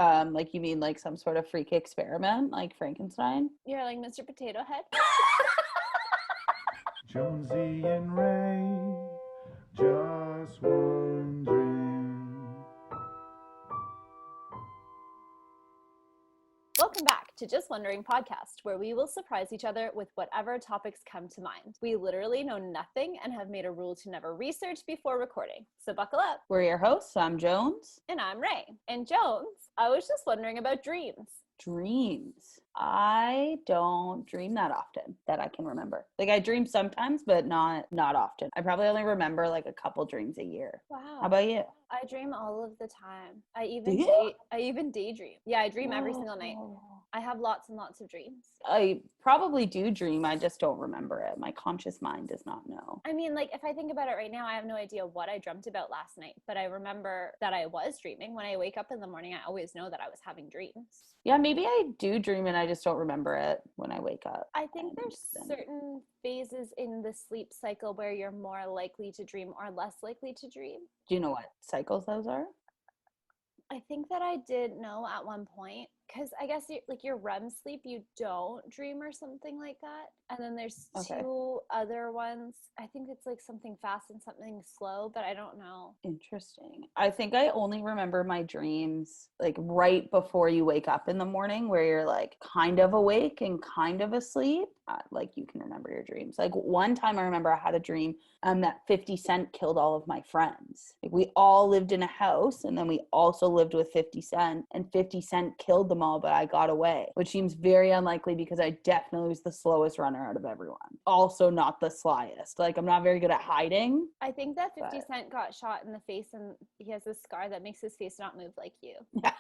Like you mean like some sort of freak experiment, like Frankenstein? You're like Mr. Potato Head. Jonesy and Ray, just wondering. Welcome back to Just Wondering podcast, where we will surprise each other with whatever topics come to mind. We literally know nothing and have made a rule to never research before recording. So buckle up. We're your hosts. I'm Jones. And I'm Ray. And Jones, I was just wondering about dreams. Dreams. I don't dream that often that I can remember. Like I dream sometimes, but not often. I probably only remember like a couple dreams a year. Wow. How about you? I dream all of the time. I you? even daydream. Yeah, I dream every single night. I have lots and lots of dreams. I probably do dream. I just don't remember it. My conscious mind does not know. I mean, like, if I think about it right now, I have no idea what I dreamt about last night, but I remember that I was dreaming. When I wake up in the morning, I always know that I was having dreams. Yeah, maybe I do dream and I just don't remember it when I wake up. I think there's certain phases in the sleep cycle where you're more likely to dream or less likely to dream. Do you know what cycles those are? I think that I did know at one point, because I guess like your REM sleep, you don't dream or something like that. And then there's two other ones. I think it's like something fast and something slow, but I don't know. Interesting. I think I only remember my dreams like right before you wake up in the morning, where you're like kind of awake and kind of asleep. Like you can remember your dreams. Like one time I remember I had a dream that 50 Cent killed all of my friends. Like we all lived in a house and then we also lived with 50 Cent, and 50 Cent killed them all, but I got away, which seems very unlikely because I definitely was the slowest runner out of everyone. Also not the slyest. Like I'm not very good at hiding. I think that 50 Cent got shot in the face and he has a scar that makes his face not move like you. Yeah.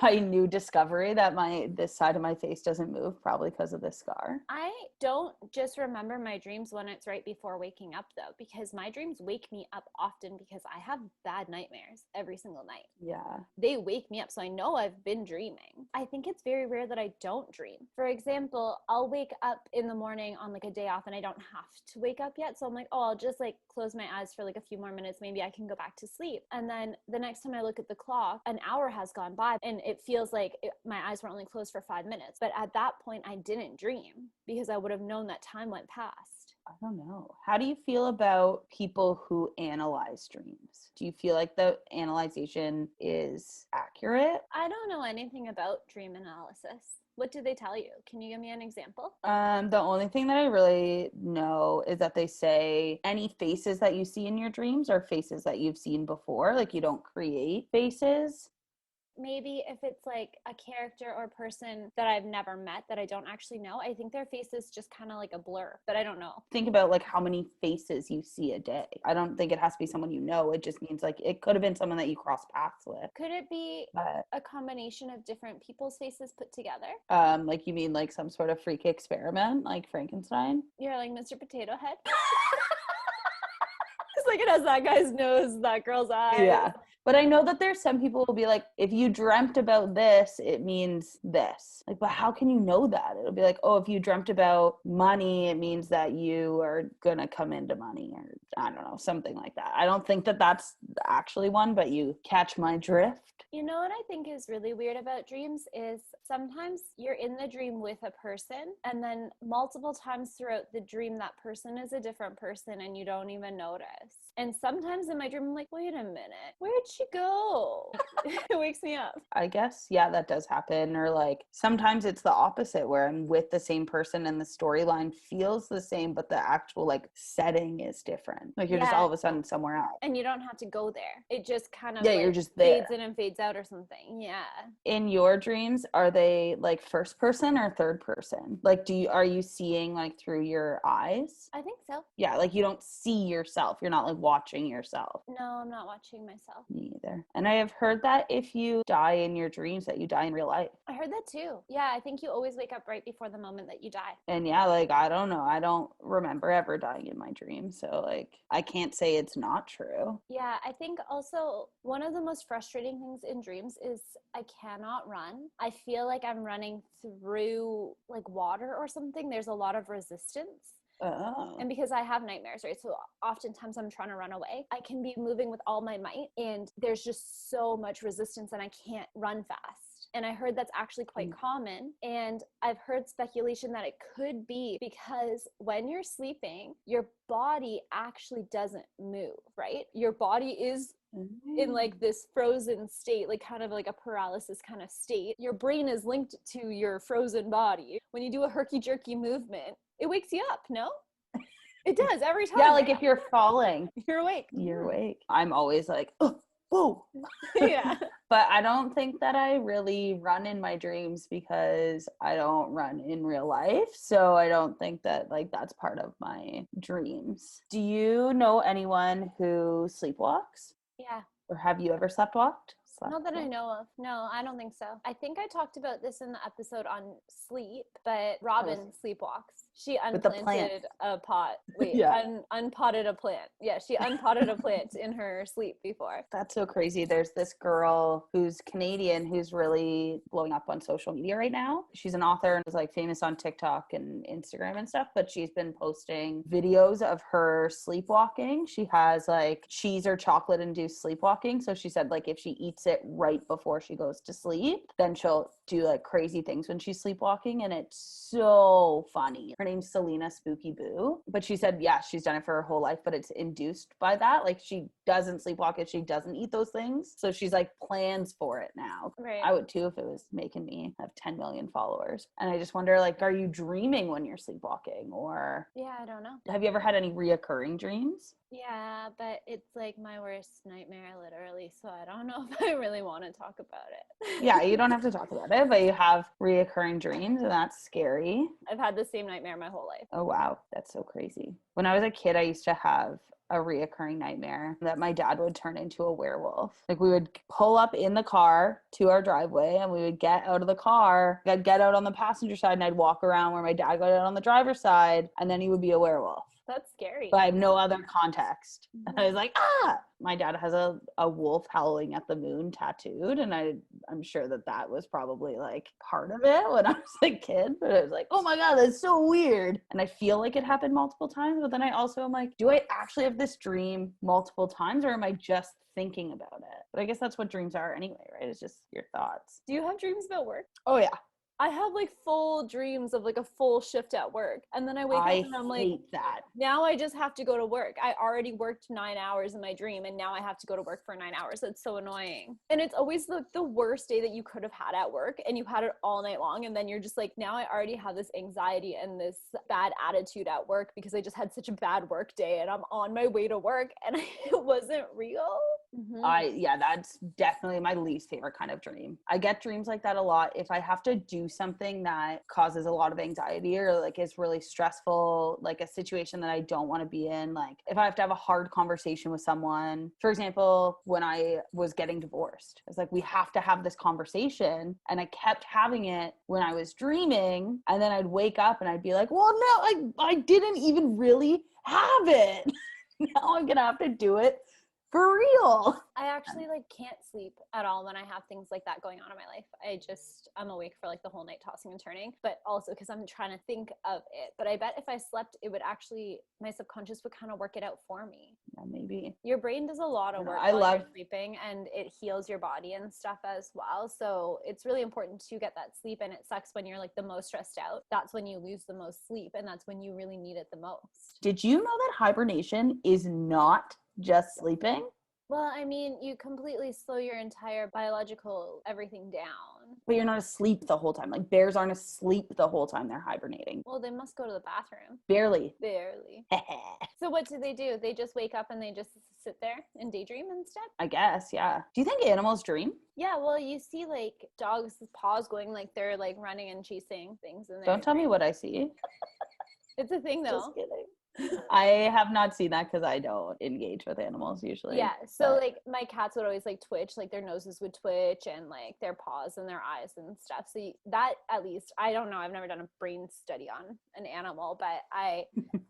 My new discovery that this side of my face doesn't move, probably because of this scar. I don't just remember my dreams when it's right before waking up, though, because my dreams wake me up often because I have bad nightmares every single night. Yeah. They wake me up, so I know I've been dreaming. I think it's very rare that I don't dream. For example, I'll wake up in the morning on like a day off and I don't have to wake up yet. So I'm like, oh, I'll just like close my eyes for like a few more minutes. Maybe I can go back to sleep. And then the next time I look at the clock, an hour has gone by and it feels like my eyes were only closed for 5 minutes. But at that point, I didn't dream because I would have known that time went past. I don't know. How do you feel about people who analyze dreams? Do you feel like the analyzation is accurate? I don't know anything about dream analysis. What do they tell you? Can you give me an example? The only thing that I really know is that they say any faces that you see in your dreams are faces that you've seen before. Like you don't create faces. Maybe if it's like a character or person that I've never met that I don't actually know, I think their face is just kind of like a blur, but I don't know. Think about like how many faces you see a day. I don't think it has to be someone you know. It just means like it could have been someone that you cross paths with. Could it be a combination of different people's faces put together? Like you mean like some sort of freak experiment, like Frankenstein? You're like Mr. Potato Head? It's like it has that guy's nose, that girl's eyes. Yeah. But I know that there's some people who will be like, if you dreamt about this, it means this. Like, but how can you know that? It'll be like, oh, if you dreamt about money, it means that you are going to come into money, or I don't know, something like that. I don't think that that's actually one, but you catch my drift. You know what I think is really weird about dreams is sometimes you're in the dream with a person and then multiple times throughout the dream that person is a different person and you don't even notice. And sometimes in my dream I'm like, wait a minute, where'd she go? It wakes me up. I guess, yeah, that does happen. Or like sometimes it's the opposite where I'm with the same person and the storyline feels the same, but the actual like setting is different. Like you're just all of a sudden somewhere else. And you don't have to go there. It just kind of you're just there. Fades in and fades out or something. Yeah. In your dreams, are they like first person or third person? Like are you seeing like through your eyes? I think so. Yeah, like you don't see yourself. You're not like watching yourself. No, I'm not watching myself. Me either. And I have heard that if you die in your dreams, that you die in real life. I heard that too. Yeah, I think you always wake up right before the moment that you die. And yeah, like, I don't know. I don't remember ever dying in my dreams. So like, I can't say it's not true. Yeah, I think also one of the most frustrating things in dreams is I cannot run. I feel like I'm running through like water or something. There's a lot of resistance. Oh. And because I have nightmares, right? So oftentimes I'm trying to run away. I can be moving with all my might and there's just so much resistance and I can't run fast. And I heard that's actually quite common. And I've heard speculation that it could be because when you're sleeping, your body actually doesn't move, right? Your body is in like this frozen state, like kind of like a paralysis kind of state. Your brain is linked to your frozen body. When you do a herky jerky movement, it wakes you up, no? It does every time. Yeah, like if you're falling, you're awake. You're awake. I'm always like, oh, whoa. Yeah. But I don't think that I really run in my dreams because I don't run in real life. So I don't think that like that's part of my dreams. Do you know anyone who sleepwalks? Yeah. Or have you ever sleptwalked? Not that I know of. No, I don't think so. I think I talked about this in the episode on sleep, but Robin sleepwalks. She unplanted a pot. Wait, unpotted a plant. Yeah, she unpotted a plant in her sleep before. That's so crazy. There's this girl who's Canadian who's really blowing up on social media right now. She's an author and is like famous on TikTok and Instagram and stuff, but she's been posting videos of her sleepwalking. She has like cheese or chocolate induced sleepwalking. So she said like if she eats it right before she goes to sleep, then she'll do like crazy things when she's sleepwalking, and it's so funny. Her name's Selena Spooky Boo, but she said yeah, she's done it for her whole life, but it's induced by that. Like she doesn't sleepwalk if she doesn't eat those things, so she's like plans for it now. Right. I would too if it was making me have 10 million followers. And I just wonder, like, are you dreaming when you're sleepwalking? Or yeah, I don't know. have you ever had any reoccurring dreams? Yeah, but it's like my worst nightmare, literally. So I don't know if I really want to talk about it. Yeah, you don't have to talk about it, but you have reoccurring dreams, and that's scary. I've had the same nightmare my whole life. Oh, wow. That's so crazy. When I was a kid, I used to have a reoccurring nightmare that my dad would turn into a werewolf. Like we would pull up in the car to our driveway and we would get out of the car. I'd get out on the passenger side and I'd walk around where my dad got out on the driver's side, and then he would be a werewolf. That's scary. But I have no other context. And I was like, ah! My dad has a wolf howling at the moon tattooed, and I'm sure that was probably like part of it when I was a kid. But I was like, oh my God, that's so weird. And I feel like it happened multiple times, but then I also am like, do I actually have this dream multiple times, or am I just thinking about it? But I guess that's what dreams are anyway, right? It's just your thoughts. Do you have dreams about work? Oh yeah. I have like full dreams of like a full shift at work. And then I wake up and I'm like, hate that. Now I just have to go to work. I already worked 9 hours in my dream and now I have to go to work for 9 hours. That's so annoying. And it's always the worst day that you could have had at work, and you had it all night long. And then you're just like, now I already have this anxiety and this bad attitude at work because I just had such a bad work day and I'm on my way to work and it wasn't real. Mm-hmm. That's definitely my least favorite kind of dream. I get dreams like that a lot if I have to do something that causes a lot of anxiety or like is really stressful, like a situation that I don't want to be in. Like if I have to have a hard conversation with someone, for example, when I was getting divorced, it's like we have to have this conversation, and I kept having it when I was dreaming, and then I'd wake up and I'd be like, well, no, I didn't even really have it. Now I'm gonna have to do it for real. I actually like can't sleep at all when I have things like that going on in my life. I'm awake for like the whole night tossing and turning, but also because I'm trying to think of it. But I bet if I slept, it would actually, my subconscious would kind of work it out for me. Yeah, maybe. Your brain does a lot of work while you're sleeping, and it heals your body and stuff as well. So it's really important to get that sleep, and it sucks when you're like the most stressed out. That's when you lose the most sleep, and that's when you really need it the most. Did you know that hibernation is not just sleeping? Well, I mean, you completely slow your entire biological everything down. But you're not asleep the whole time. Like bears aren't asleep the whole time they're hibernating. Well, they must go to the bathroom. Barely. So what do? They just wake up and they just sit there and daydream instead? I guess, yeah. Do you think animals dream? Yeah, well, you see like dogs' paws going like they're like running and chasing things. Don't tell me what I see. It's a thing though. Just kidding. I have not seen that because I don't engage with animals usually. Yeah, so like my cats would always like twitch, like their noses would twitch and like their paws and their eyes and stuff. So that, at least, I don't know, I've never done a brain study on an animal, but I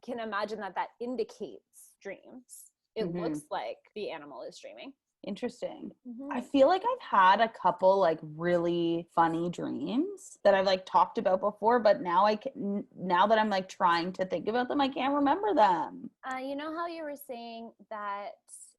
can imagine that indicates dreams. It looks like the animal is dreaming. Interesting. Mhm. I feel like I've had a couple like really funny dreams that I've like talked about before, but now now that I'm like trying to think about them, I can't remember them. You know how you were saying that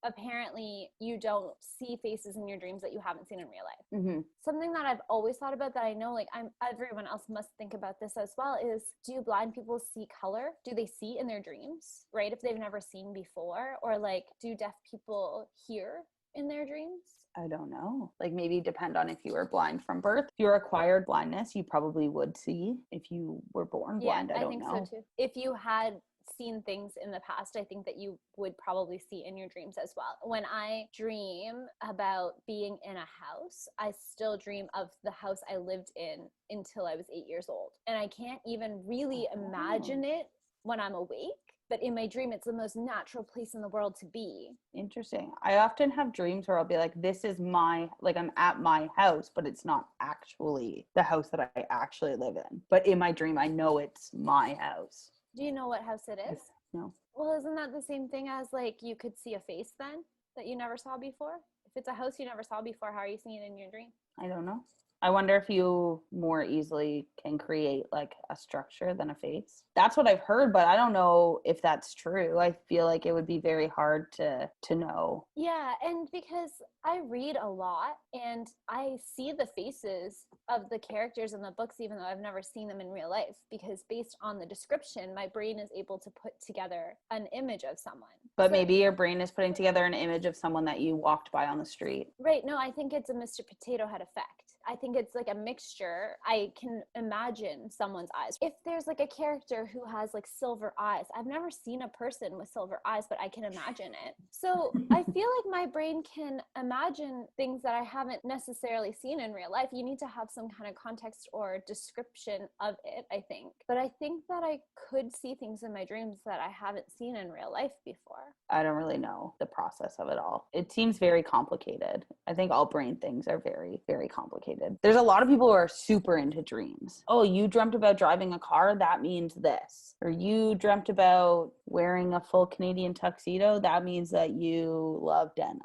apparently you don't see faces in your dreams that you haven't seen in real life? Mm-hmm. Something that I've always thought about that I know like everyone else must think about this as well is, do blind people see color? Do they see in their dreams, right? If they've never seen before, or like do deaf people hear in their dreams? I don't know. Like maybe depend on if you were blind from birth. If you're acquired blindness, you probably would see. If you were born blind, I don't think know. so too. If you had seen things in the past, I think that you would probably see in your dreams as well. When I dream about being in a house, I still dream of the house I lived in until I was 8 years old. And I can't even really imagine it when I'm awake. But in my dream, it's the most natural place in the world to be. Interesting. I often have dreams where I'll be like, this is like I'm at my house, but it's not actually the house that I actually live in. But in my dream, I know it's my house. Do you know what house it is? No. Well, isn't that the same thing as like you could see a face then that you never saw before? If it's a house you never saw before, how are you seeing it in your dream? I don't know. I wonder if you more easily can create like a structure than a face. That's what I've heard, but I don't know if that's true. I feel like it would be very hard to know. Yeah, and because I read a lot and I see the faces of the characters in the books, even though I've never seen them in real life, because based on the description, my brain is able to put together an image of someone. But maybe your brain is putting together an image of someone that you walked by on the street. Right. No, I think it's a Mr. Potato Head effect. I think it's like a mixture. I can imagine someone's eyes. If there's like a character who has like silver eyes, I've never seen a person with silver eyes, but I can imagine it. So I feel like my brain can imagine things that I haven't necessarily seen in real life. You need to have some kind of context or description of it, I think. But I think that I could see things in my dreams that I haven't seen in real life before. I don't really know the process of it all. It seems very complicated. I think all brain things are very, very complicated. There's a lot of people who are super into dreams. Oh, you dreamt about driving a car? That means this. Or you dreamt about wearing a full Canadian tuxedo? That means that you love denim.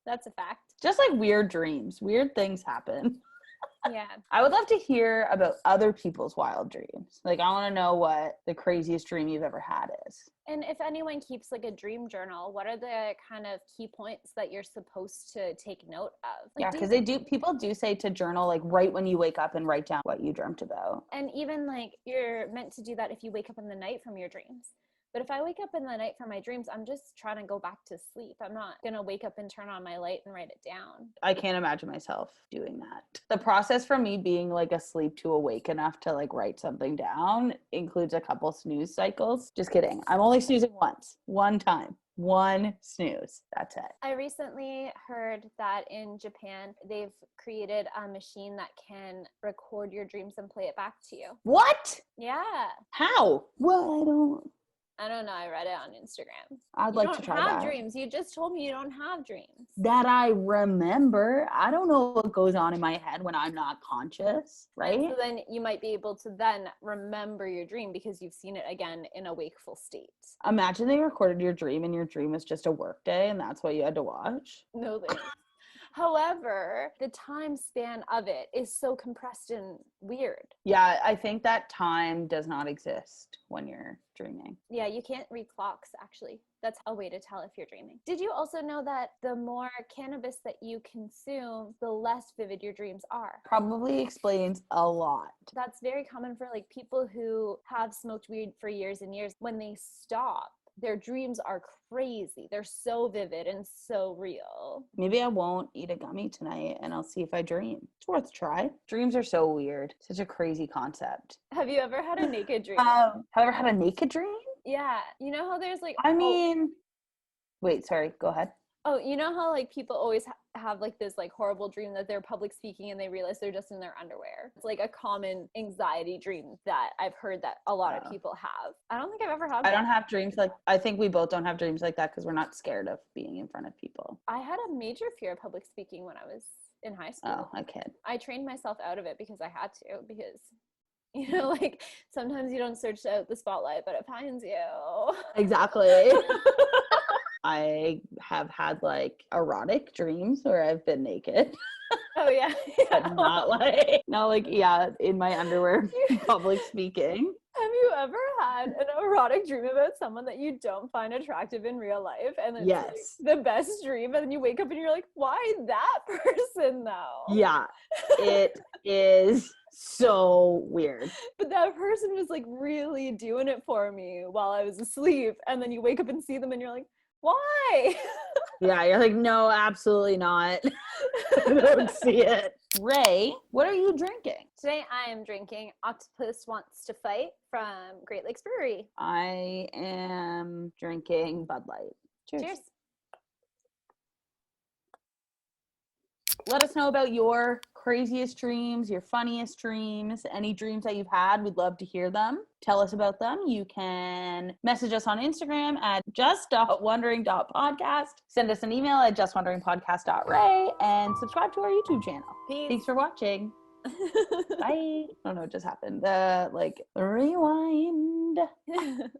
That's a fact. Just like weird dreams. Weird things happen. Yeah. I would love to hear about other people's wild dreams. Like, I want to know what the craziest dream you've ever had is. And if anyone keeps like a dream journal, what are the kind of key points that you're supposed to take note of? Like, yeah, because people do say to journal like right when you wake up and write down what you dreamt about. And even like you're meant to do that if you wake up in the night from your dreams. But if I wake up in the night from my dreams, I'm just trying to go back to sleep. I'm not going to wake up and turn on my light and write it down. I can't imagine myself doing that. The process for me being like asleep to awake enough to like write something down includes a couple snooze cycles. Just kidding. I'm only snoozing once. One time. One snooze. That's it. I recently heard that in Japan, they've created a machine that can record your dreams and play it back to you. What? Yeah. How? Well, I don't know. I read it on Instagram. I'd like to try that. You don't have dreams. You just told me you don't have dreams. That I remember. I don't know what goes on in my head when I'm not conscious, right? And so then you might be able to then remember your dream because you've seen it again in a wakeful state. Imagine they recorded your dream and your dream was just a work day and that's what you had to watch. No thanks. However, the time span of it is so compressed and weird. Yeah, I think that time does not exist when you're dreaming. Yeah, you can't read clocks, actually. That's a way to tell if you're dreaming. Did you also know that the more cannabis that you consume, the less vivid your dreams are? Probably explains a lot. That's very common for like people who have smoked weed for years and years. When they stop, their dreams are crazy. They're so vivid and so real. Maybe I won't eat a gummy tonight and I'll see if I dream. It's worth a try. Dreams are so weird. Such a crazy concept. Have you ever had a naked dream? Have I ever had a naked dream? Yeah. You know how there's like... Wait, sorry. Go ahead. Oh, you know how like people always have like this like horrible dream that they're public speaking and they realize they're just in their underwear. It's like a common anxiety dream that I've heard that a lot of people have. I don't think I've ever had that. I don't have dreams like, I think we both don't have dreams like that because we're not scared of being in front of people. I had a major fear of public speaking when I was in high school. Oh, I kid. I trained myself out of it because I had to, because you know, like sometimes you don't search out the spotlight, but it finds you. Exactly. I have had like erotic dreams where I've been naked, Oh yeah. but not like yeah, in my underwear public speaking. Have you ever had an erotic dream about someone that you don't find attractive in real life? And it's like Yes. the best dream, and then you wake up and you're like, why that person though? Yeah. It is so weird. But that person was like really doing it for me while I was asleep. And then you wake up and see them and you're like, why? Yeah, you're like, no, absolutely not. I don't see it. Ray, what are you drinking? Today I am drinking Octopus Wants to Fight from Great Lakes Brewery. I am drinking Bud Light. Cheers. Let us know about your craziest dreams, your funniest dreams, any dreams that you've had. We'd love to hear them. Tell us about them. You can message us on Instagram at just.wondering.podcast. Send us an email at justwonderingpodcast.ray and subscribe to our YouTube channel. Peace. Thanks for watching. Bye. I don't know what just happened. The rewind.